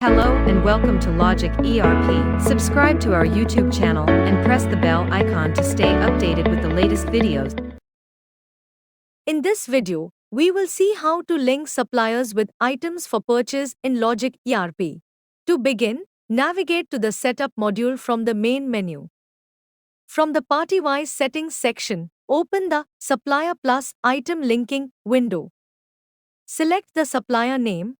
Hello and welcome to Logic ERP. Subscribe to our YouTube channel and press the bell icon to stay updated with the latest videos. In this video, we will see how to link suppliers with items for purchase in Logic ERP. To begin, navigate to the Setup module from the main menu. From the Party-wise Settings section, open the Supplier Plus Item Linking window. Select the supplier name.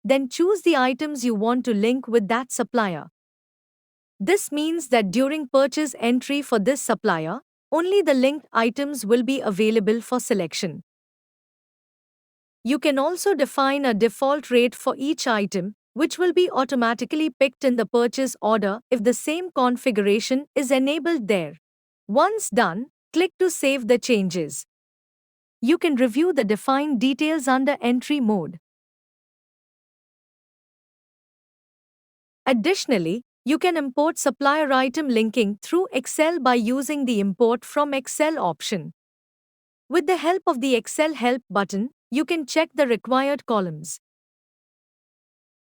Then choose the items you want to link with that supplier. This means that during purchase entry for this supplier, only the linked items will be available for selection. You can also define a default rate for each item, which will be automatically picked in the purchase order if the same configuration is enabled there. Once done, click to save the changes. You can review the defined details under Entry mode. Additionally, you can import supplier item linking through Excel by using the Import from Excel option. With the help of the Excel Help button, you can check the required columns.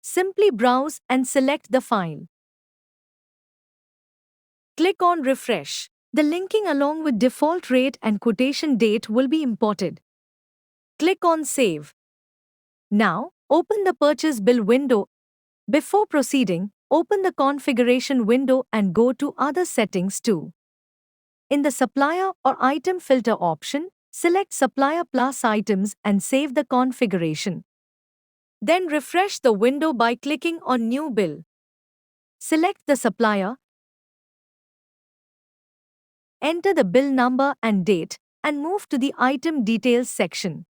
Simply browse and select the file. Click on Refresh. The linking along with default rate and quotation date will be imported. Click on Save. Now, open the Purchase Bill window. Before proceeding, open the Configuration window and go to Other Settings too. In the Supplier or Item Filter option, select Supplier Plus Items and save the configuration. Then refresh the window by clicking on New Bill. Select the supplier, enter the bill number and date, and move to the Item Details section.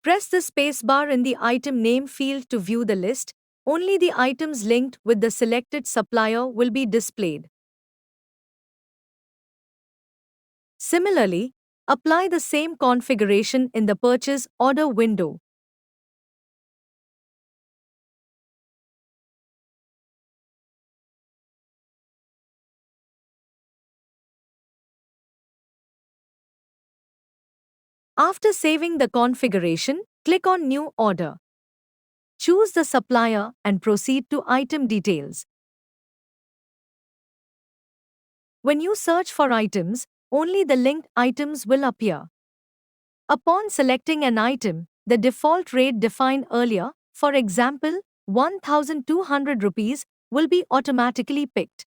Press the spacebar in the Item Name field to view the list. Only the items linked with the selected supplier will be displayed. Similarly, apply the same configuration in the Purchase Order window. After saving the configuration, click on New Order. Choose the supplier and proceed to Item Details. When you search for items, only the linked items will appear. Upon selecting an item, the default rate defined earlier, for example, 1,200 rupees, will be automatically picked.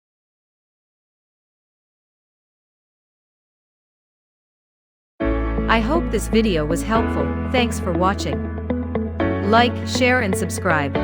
I hope this video was helpful. Thanks for watching. Like, share and subscribe.